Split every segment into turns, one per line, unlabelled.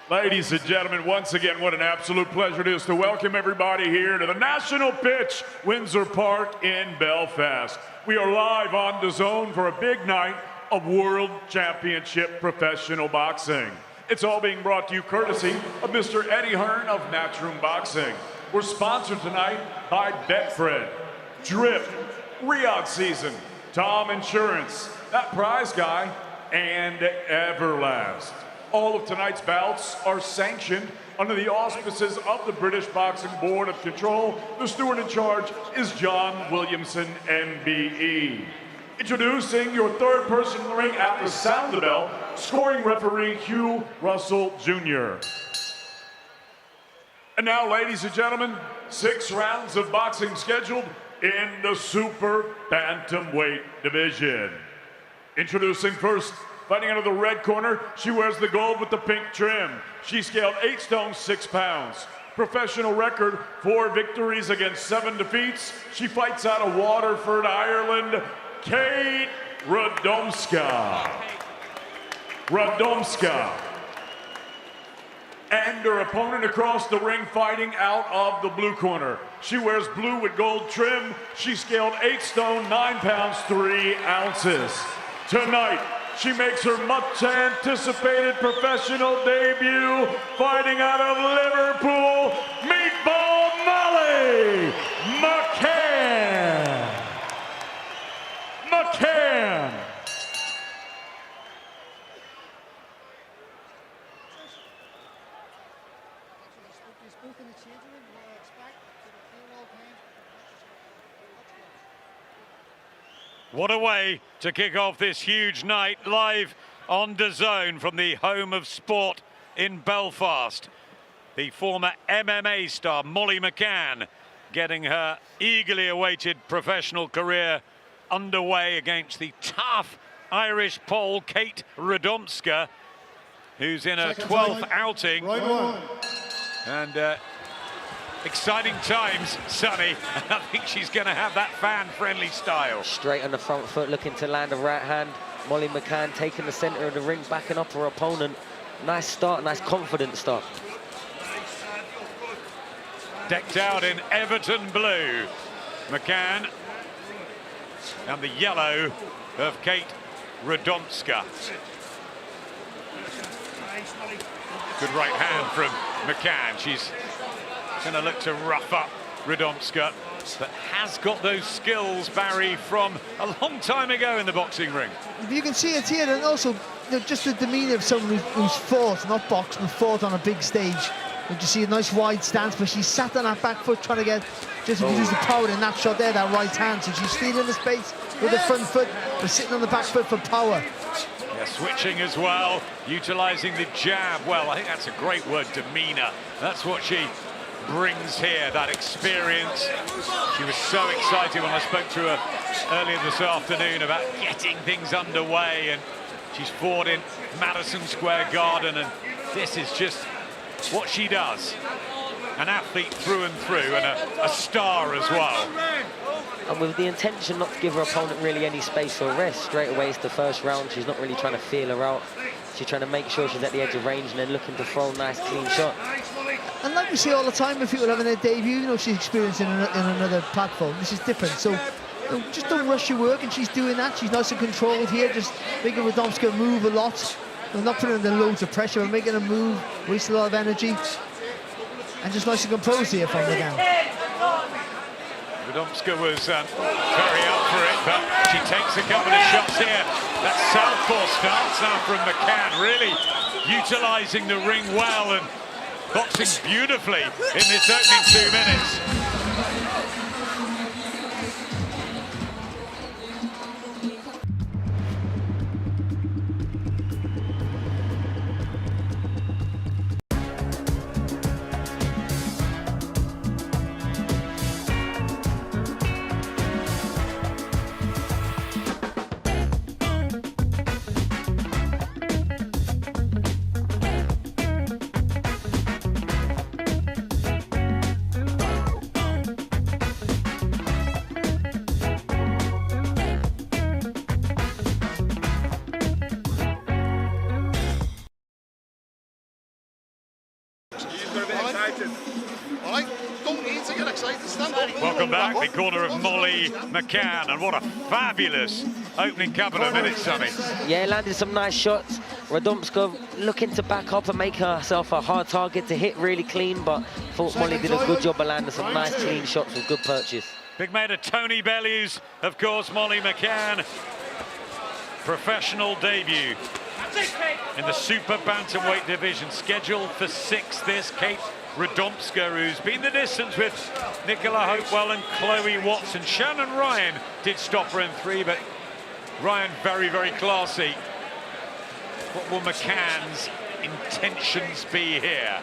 Ladies and gentlemen, once again, what an absolute pleasure it is to welcome everybody here to the National Pitch, Windsor Park in Belfast. We are live on DAZN for a big night of World Championship Professional Boxing. It's all being brought to you courtesy of Mr. Eddie Hearn of Matchroom Boxing. We're sponsored tonight by Betfred, Drip, Riyadh Season, Tom Insurance, That Prize Guy, and Everlast. All of tonight's bouts are sanctioned under the auspices of the British Boxing Board of Control. The steward in charge is John Williamson, MBE. Introducing your third person in the ring at the sound of the bell, scoring referee Hugh Russell Jr. And now, ladies and gentlemen, 6 rounds of boxing scheduled in the super bantamweight division. Introducing first, fighting out of the red corner, she wears the gold with the pink trim. She scaled 8 stone 6 pounds. Professional record, 4 victories against 7 defeats. She fights out of Waterford, Ireland, Kate Radomska. And her opponent across the ring fighting out of the blue corner. She wears blue with gold trim. She scaled 8 stone 9 pounds 3 ounces. Tonight, she makes her much-anticipated professional debut, fighting out of Liverpool, Meatball Molly McCann.
What a way to kick off this huge night, live on DAZN from the home of sport in Belfast. The former MMA star Molly McCann getting her eagerly awaited professional career underway against the tough Irish Pole Kate Radomska, who's in her 12th outing. And exciting times, Sonny. I think she's going to have that fan-friendly style.
Straight on the front foot, looking to land a right hand. Molly McCann taking the center of the ring, backing up her opponent. Nice start, nice confident start.
Decked out in Everton blue, McCann, and the yellow of Kate Radomska. Good right hand from McCann. She's going to look to rough up Radomska, but has got those skills, Barry, from a long time ago in the boxing ring.
You can see it here, and also just the demeanour of someone who's fought, not boxed, but fought on a big stage. You see a nice wide stance, but she sat on that back foot trying to get, just use the power in that shot there, that right hand. So she's stealing the space with the front foot, but sitting on the back foot for power.
Yeah, switching as well, utilising the jab. Well, I think that's a great word, demeanour. That's what she brings here, that experience. She was so excited when I spoke to her earlier this afternoon about getting things underway, and she's fought in Madison Square Garden, and this is just what she does. An athlete through and through, and a star as well.
And with the intention not to give her opponent really any space or rest, straight away it's the first round. She's not really trying to feel her out. She's trying to make sure she's at the edge of range and then looking to throw a nice clean shot.
And like we see all the time with people having their debut, you know, she's experiencing in another platform. This is different, so just don't rush your work, and she's doing that. She's nice and controlled here, just making Radomska move a lot. We're not putting under loads of pressure, we're making her move, waste a lot of energy, and just nice and composed here from McCann.
Radomska was very up for it, but she takes a couple of shots here. That southpaw starts now from McCann, really utilising the ring well and boxing beautifully in this opening 2 minutes.
All right, don't need to get excited. Stand up.
Welcome back, the corner of Molly McCann, and what a fabulous opening couple of minutes, Sonny.
Yeah, landed some nice shots. Radomska looking to back up and make herself a hard target to hit really clean, but thought Molly did a good job of landing some nice clean shots with good purchase.
Big mate of Tony Bellews, of course, Molly McCann. Professional debut in the super bantamweight division, scheduled for 6th. This Kate Radomska, who's been the distance with Nicola Hopewell and Chloe Watson. Shannon Ryan did stop her in 3, but Ryan very, very classy. What will McCann's intentions be here?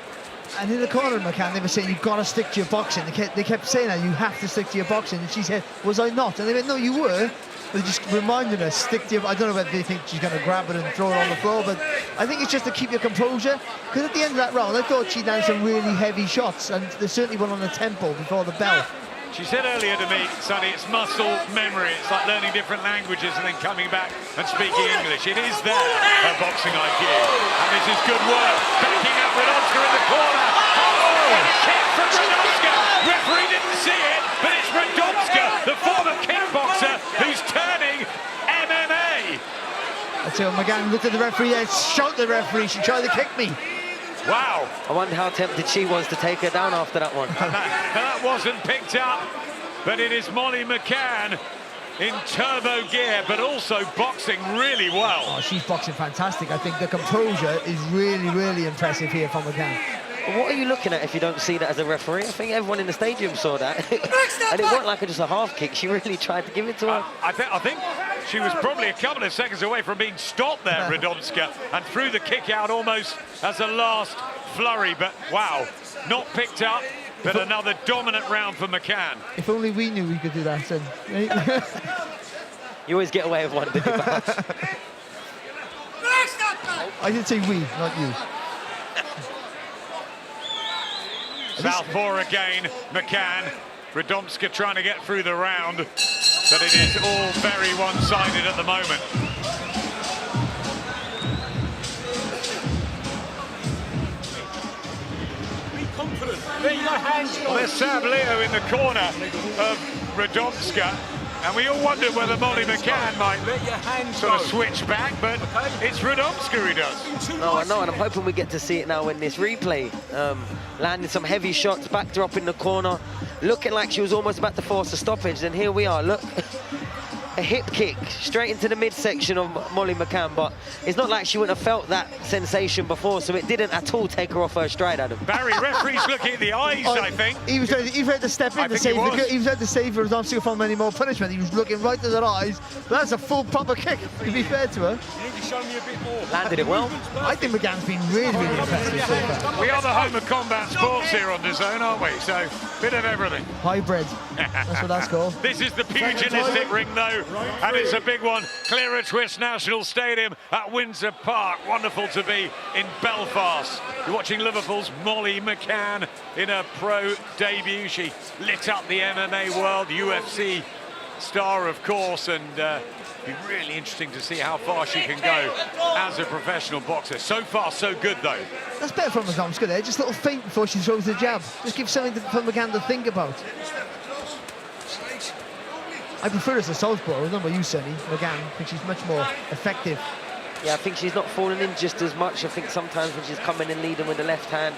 And in the corner of McCann, they were saying, you've got to stick to your boxing. They kept saying that, you have to stick to your boxing. And she said, was I not? And they went, no, you were. They just reminded us, stick to your... I don't know whether they think she's going to grab it and throw it on the floor, but I think it's just to keep your composure. Because at the end of that round, I thought she'd done some really heavy shots, and there's certainly one on the tempo before the bell.
She said earlier to me, Sonny, it's muscle memory. It's like learning different languages and then coming back and speaking English. It is there, her boxing IQ. And this is good work. Backing up Radomska in the corner. Oh, kick from Radomska. Referee didn't see it, but it's Radomska, the former kickboxer, who's turning MMA.
I'd say when McCann looked at the referee, shout the referee, she tried to kick me.
Wow.
I wonder how tempted she was to take her down after that one.
That wasn't picked up, but it is Molly McCann in turbo gear, but also boxing really well.
Oh, she's boxing fantastic. I think the composure is really, really impressive here from McCann.
What are you looking at if you don't see that as a referee? I think everyone in the stadium saw that. And it wasn't like just a half kick. She really tried to give it to her.
I think she was probably a couple of seconds away from being stopped there, Radomska, and threw the kick out almost as a last flurry. But wow, not picked up, but another dominant round for McCann.
If only we knew we could do that, then.
You always get away with one, didn't you, perhaps?
I did say we, not you.
Southpaw again, McCann. Radomska trying to get through the round, but it is all very one-sided at the moment.
Be confident. Let your hands go.
Well, there's Sam Leo in the corner of Radomska, and we all wondered whether Molly McCann might
Let your hands
sort of
go.
switch back, but it's Radomska who does.
No, I know, and I'm hoping we get to see it now in this replay. Landing some heavy shots, backed her up in the corner, looking like she was almost about to force a stoppage, and here we are, look. A hip kick straight into the midsection of Molly McCann, but it's not like she wouldn't have felt that sensation before, so it didn't at all take her off her stride, Adam.
Barry, referee's looking at the eyes, I think.
He was ready to step in to save he was ready to save Radomska from any more punishment. He was looking right at her eyes, but that's a full proper kick, to be fair to her.
You need to show me a bit more.
Landed it well.
I think McCann's been really, really impressive so far.
We are the home of combat sports here on DAZN, aren't we? So, bit of everything.
Hybrid, that's what that's called.
This is the pugilistic ring, though, and it's a big one. Clear a twist, National Stadium at Windsor Park. Wonderful to be in Belfast. You're watching Liverpool's Molly McCann in her pro debut. She lit up the MMA world, UFC star, of course, and be really interesting to see how far she can go as a professional boxer. So far, so good, though.
That's better from Radomska there. Just a little feint before she throws the jab. Just give something for McCann to think about. I prefer as a southpaw. I don't know about you, Sonny. McCann, I think she's much more effective.
Yeah, I think she's not falling in just as much. I think sometimes when she's coming in leading with the left hand,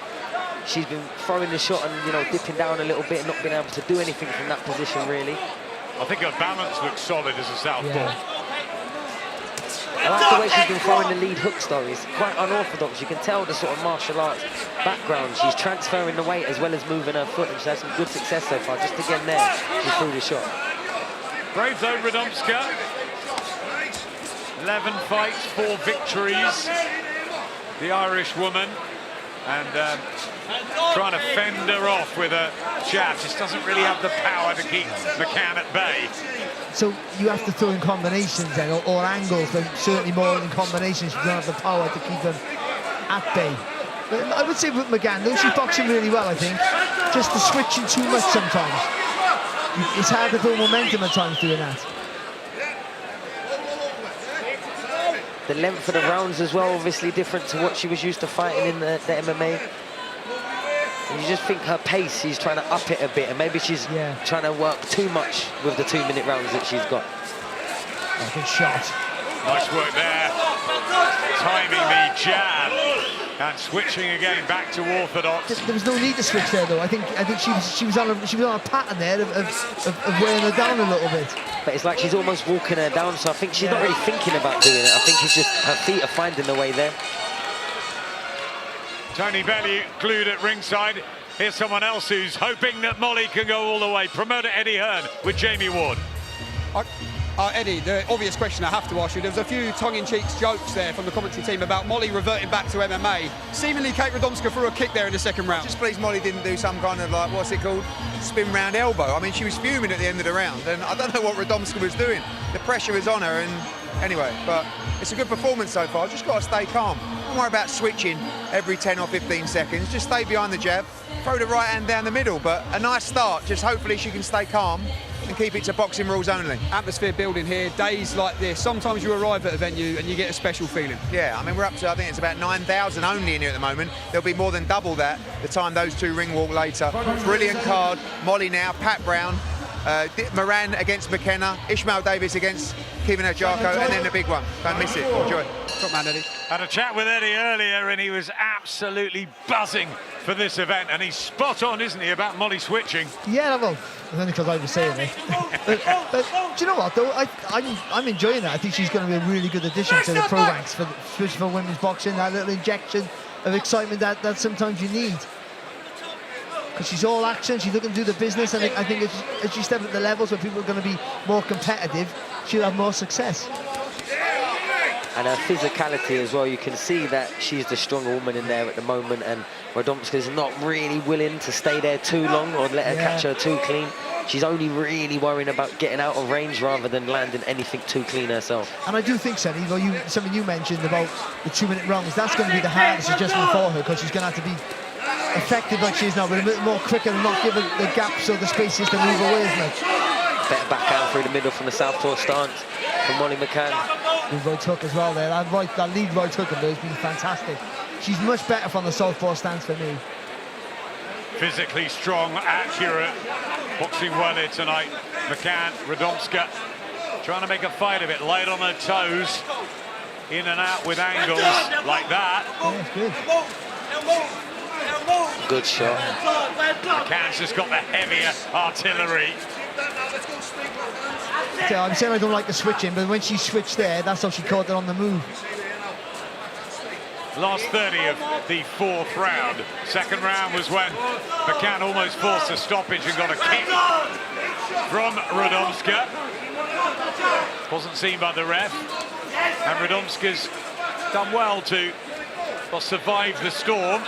she's been throwing the shot and, you know, dipping down a little bit and not being able to do anything from that position, really.
I think her balance looks solid as a southpaw.
Yeah.
I like the way she's been throwing the lead hooks, though. It's quite unorthodox. You can tell the sort of martial arts background. She's transferring the weight as well as moving her foot, and she's had some good success so far. Just again there, she threw the shot.
Brave though, Radomska. 11 fights, 4 victories. The Irish woman. And trying to fend her off with a jab. Just doesn't really have the power to keep McCann at bay.
So you have to throw in combinations then, or angles, but certainly more in combinations. You don't have the power to keep them at bay. But I would say with McCann, though she's boxing really well, I think, just the switching too much sometimes. It's hard to build momentum at times doing that.
The length of the rounds as well, obviously different to what she was used to fighting in the MMA. And you just think her pace, she's trying to up it a bit, and maybe she's trying to work too much with the 2-minute rounds that she's got.
Oh, good shot.
Nice work there. Timing the jab and switching again back to orthodox.
There was no need to switch there, though. I think she was on a pattern there of weighing her down a little bit.
But it's like she's almost walking her down, so I think she's not really thinking about doing it. I think it's just her feet are finding the way there.
Tony Bellew glued at ringside. Here's someone else who's hoping that Molly can go all the way. Promoter Eddie Hearn with Jamie Ward.
Eddie, the obvious question I have to ask you, there was a few tongue-in-cheek jokes there from the commentary team about Molly reverting back to MMA. Seemingly Kate Radomska threw a kick there in the second round.
Just pleased Molly didn't do some kind of, like, what's it called, spin round elbow. I mean, she was fuming at the end of the round, and I don't know what Radomska was doing. The pressure was on her, and anyway, but it's a good performance so far. Just got to stay calm. Don't worry about switching every 10 or 15 seconds. Just stay behind the jab, throw the right hand down the middle, but a nice start. Just hopefully she can stay calm and keep it to boxing rules only.
Atmosphere building here, days like this. Sometimes you arrive at a venue and you get a special feeling.
Yeah, I mean, we're up to, I think it's about 9,000 only in here at the moment. There'll be more than double that the time those two ring walk later. Brilliant card. Molly now, Pat Brown, Moran against McKenna, Ishmael Davis against Kevin Ajako, and then the big one. Don't miss it. Enjoy.
Top man, Eddie.
Had a chat with Eddie earlier, and he was absolutely buzzing for this event, and he's spot on, isn't he, about Molly switching?
Yeah, well, it's only because I was saying it. but do you know what, though? I'm enjoying that. I think she's going to be a really good addition to the pro ranks, especially for women's boxing, that little injection of excitement that sometimes you need. Because she's all action, she's looking to do the business, and I think as she steps at the levels where people are going to be more competitive, she'll have more success.
And her physicality as well, you can see that she's the stronger woman in there at the moment, and Radomska's not really willing to stay there too long or let her catch her too clean. She's only really worrying about getting out of range rather than landing anything too clean herself.
And I do think, Sonny, something you mentioned about the 2-minute rounds, that's going to be the hardest adjustment for her, because she's going to have to be effective like she is now, but a bit more quicker and not give her the gaps or the spaces to move away as much.
Better back out through the middle from the southpaw stance from Molly McCann.
Good right hook as well there. That lead right hook of hers has been fantastic. She's much better from the southpaw stance for me.
Physically strong, accurate, boxing well here tonight. McCann, Radomska, trying to make a fight of it, light on her toes, in and out with angles like that.
Yeah, good.
Good shot.
McCann's just got the heavier artillery.
Yeah, I'm saying I don't like the switching, but when she switched there, that's how she caught it on the move.
Last 30 of the fourth round. Second round was when McCann almost forced a stoppage and got a kick from Radomska. Wasn't seen by the ref. And Radomska's done well to survive the storm.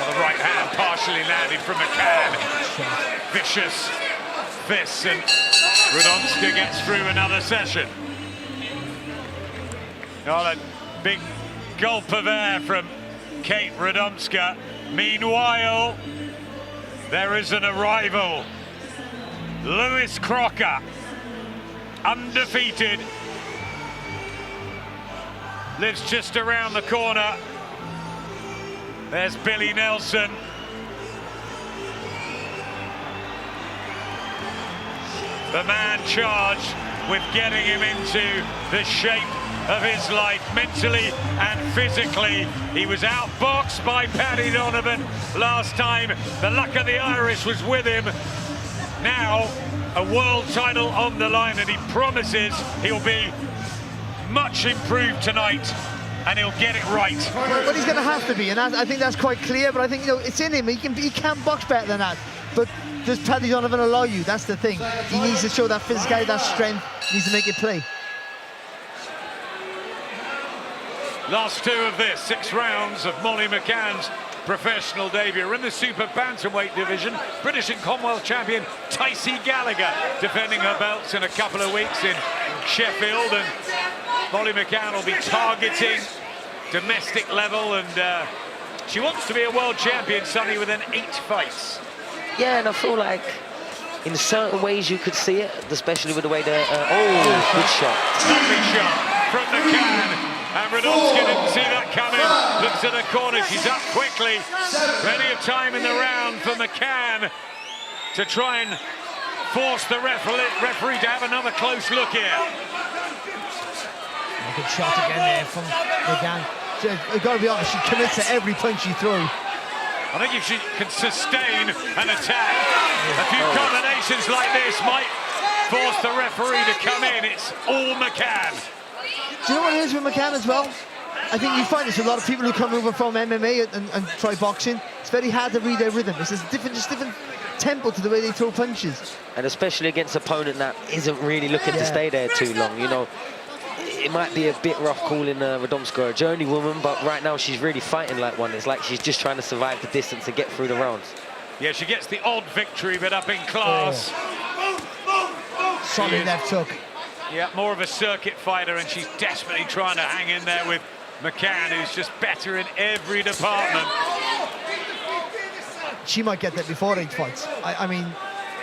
The right hand partially landed from McCann. Vicious fists, and Radomska gets through another session. Oh, a big gulp of air from Kate Radomska. Meanwhile, there is an arrival. Lewis Crocker, undefeated, lives just around the corner. There's Billy Nelson. The man charged with getting him into the shape of his life, mentally and physically. He was outboxed by Paddy Donovan last time. The luck of the Irish was with him. Now, a world title on the line, and he promises he'll be much improved tonight, and he'll get it right.
But he's going to have to be, and I think that's quite clear. But I think, it's in him. He can box better than that. But does Paddy Donovan allow you? That's the thing. He needs to show that physicality, that strength. He needs to make it play.
Last two of this, 6 rounds of Molly McCann's professional debut. We're in the super bantamweight division. British and Commonwealth champion Tycee Gallagher defending her belts in a couple of weeks in Sheffield, and Molly McCann will be targeting domestic level, and she wants to be a world champion, Sonny, within 8 fights.
Yeah, and I feel like in certain ways you could see it, especially with the way good shot.
Lovely shot. from McCann. And Radomska didn't see that coming. Looks at the corner, she's up quickly. Plenty of time in the round for McCann to try and force the referee to have another close look here.
A good shot again there from McCann. You've got to be honest, she commits to every punch she throws.
I think if she can sustain an attack, a few combinations like this might force the referee to come in. It's all McCann.
Do you know what it is with McCann as well? I think you find this with a lot of people who come over from MMA and try boxing. It's very hard to read their rhythm. It's just different tempo to the way they throw punches.
And especially against an opponent that isn't really looking to stay there too long, you know. It might be a bit rough calling Radomska a journeywoman, but right now she's really fighting like one. It's like she's just trying to survive the distance and get through the rounds.
Yeah, she gets the odd victory, but up in class.
Solid left hook.
Yeah, more of a circuit fighter, and she's desperately trying to hang in there with McCann, who's just better in every department.
She might get that before each fight. I mean,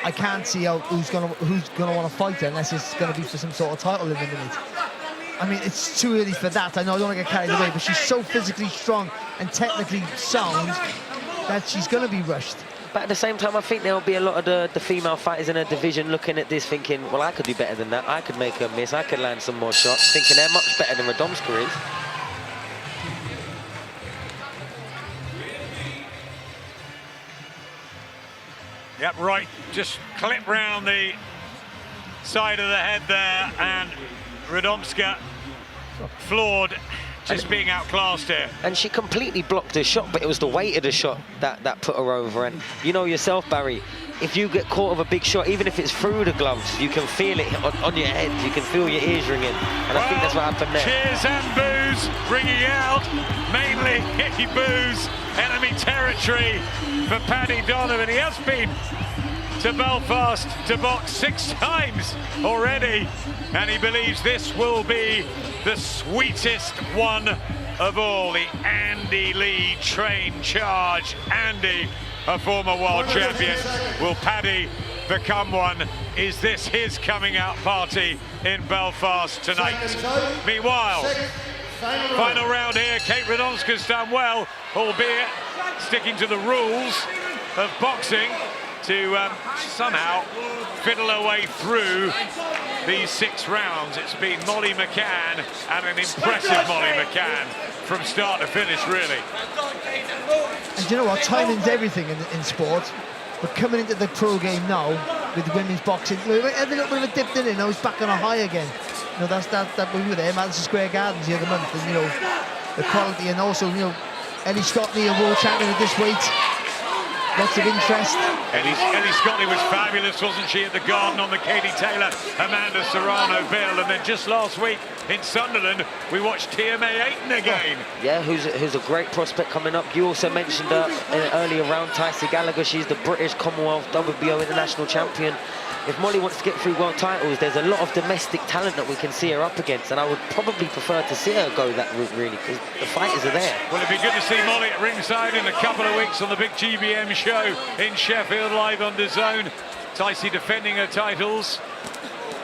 I can't see who's gonna want to fight her unless it's gonna be for some sort of title in a minute. I mean, it's too early for that. I know I don't want to get carried away, but she's so physically strong and technically sound that she's going to be rushed.
But at the same time, I think there'll be a lot of the female fighters in her division looking at this thinking, well, I could do better than that. I could make her miss. I could land some more shots, thinking they're much better than Radomska is.
Yep, right. Just clip round the side of the head there, and Radomska floored, just being outclassed here.
And she completely blocked her shot, but it was the weight of the shot that put her over. And you know yourself, Barry, if you get caught with a big shot, even if it's through the gloves, you can feel it on your head. You can feel your ears ringing. And I think that's what happened there.
Cheers and boos ringing out, mainly boos, enemy territory for Paddy Donovan. He has been to Belfast to box 6 times already, and he believes this will be the sweetest one of all. The Andy Lee train charge. Andy, a former world champion. Will Paddy become one? Is this his coming out party in Belfast tonight? Meanwhile, final round here. Kate Radomska's done well, albeit sticking to the rules of boxing, to somehow fiddle her way through these 6 rounds. It's been Molly McCann, and an impressive Molly McCann from start to finish, really.
And you know what? Timing's everything in sport. But coming into the pro game now with women's boxing, we had a little bit of a dip in it. Now it's back on a high again. You know, that we were there, Madison Square Gardens the other month, and you know the quality, and also you know Ellie Scotney, a world champion at this weight. Lots of interest.
Ellie Scotney was fabulous, wasn't she, at the Garden on the Katie Taylor, Amanda Serrano bill. And then just last week in Sunderland, we watched TMA Ayton again.
Yeah, who's a great prospect coming up. You also mentioned her in an earlier round, Tycie Gallagher. She's the British Commonwealth WBO international champion. If Molly wants to get through world titles, there's a lot of domestic talent that we can see her up against, and I would probably prefer to see her go that route, really, because the fighters are there.
Well, it'd be good to see Molly at ringside in a couple of weeks on the big GBM show in Sheffield, live on DAZN. Tycie defending her titles.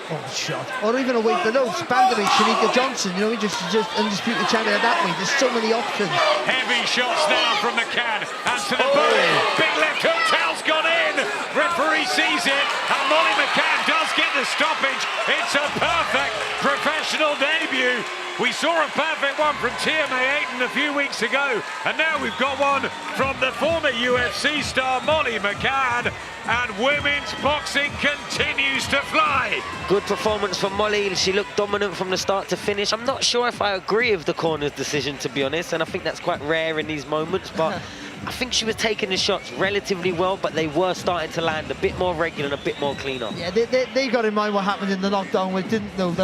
Oh, shot. Or even a weight below. Banderovich, Shanika Johnson, you know, just undisputed champion at that weight. There's so many options.
Heavy shots now from McCann, and to the body. Big left hook, tail's gone in. Referee sees it, and Molly McCann does get the stoppage. It's a perfect professional debut. We saw a perfect one from TMA Ayton a few weeks ago, and now we've got one from the former UFC star Molly McCann, and women's boxing continues to fly.
Good performance from Molly. She looked dominant from the start to finish. I'm not sure if I agree with the corner's decision, to be honest, and I think that's quite rare in these moments, but I think she was taking the shots relatively well, but they were starting to land a bit more regular and a bit more cleaner.
Yeah, they got in mind what happened in the knockdown, where they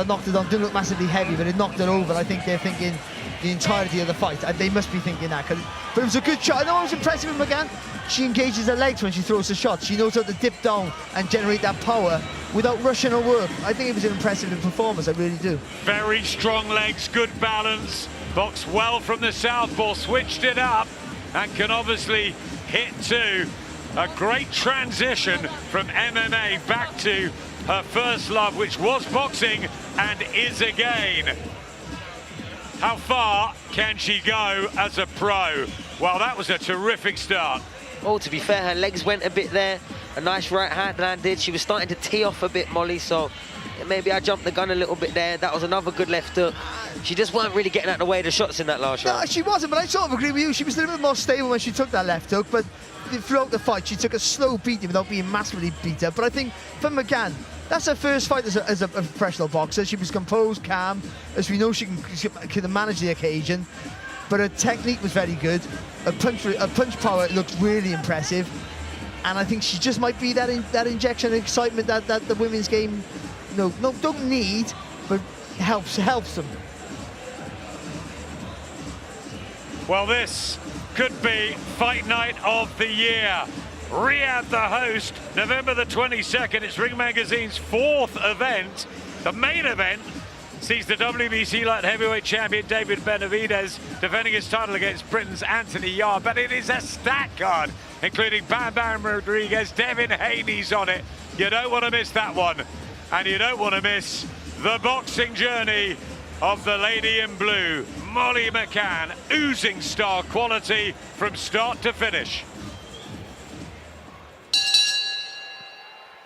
knocked it on, didn't look massively heavy, but it knocked it over. I think they're thinking the entirety of the fight, and they must be thinking that. But it was a good shot. I know what was impressive with McCann. She engages her legs when she throws the shot. She knows how to dip down and generate that power without rushing her work. I think it was an impressive performance, I really do.
Very strong legs, good balance, boxed well from the southpaw, switched it up, and can obviously hit too. A great transition from MMA back to her first love, which was boxing and is again. How far can she go as a pro? Well, that was a terrific start.
Oh, to be fair, her legs went a bit there. A nice right hand landed. She was starting to tee off a bit, Molly, so maybe I jumped the gun a little bit there. That was another good left hook. She just weren't really getting out of the way of the shots in that last round.
No, she wasn't, but I sort of agree with you. She was a little bit more stable when she took that left hook, but throughout the fight, she took a slow beating without being massively beat up. But I think for McCann, that's her first fight as a professional boxer. She was composed, calm, as we know she can manage the occasion. But her technique was very good. Her punch power looked really impressive. And I think she just might be that injection of excitement that the women's game, don't need, but helps them.
Well, this could be fight night of the year. Riyadh, the host, November the 22nd. It's Ring Magazine's 4th event. The main event sees the WBC light heavyweight champion David Benavidez defending his title against Britain's Anthony Yarde. But it is a stacked card, including Bam Bam Rodriguez, Devin Haney's on it. You don't want to miss that one. And you don't want to miss the boxing journey of the lady in blue, Molly McCann, oozing star quality from start to finish.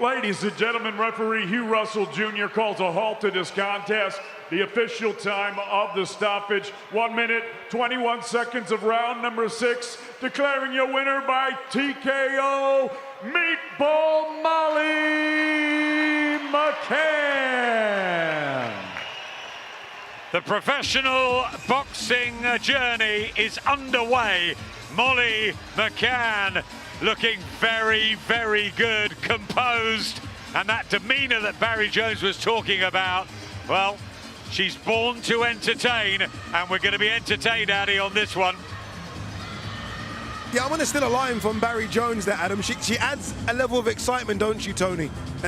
Ladies and gentlemen, referee Hugh Russell Jr. calls a halt to this contest. The official time of the stoppage, 1 minute, 21 seconds of round number 6. Declaring your winner by TKO, Meatball Molly McCann.
The professional boxing journey is underway. Molly McCann looking very, very good, composed, and that demeanor that Barry Jones was talking about, well, she's born to entertain, and we're going to be entertained, Addy, on this one.
Yeah, I'm going to steal a line from Barry Jones there, Adam. She adds a level of excitement, don't you, Tony?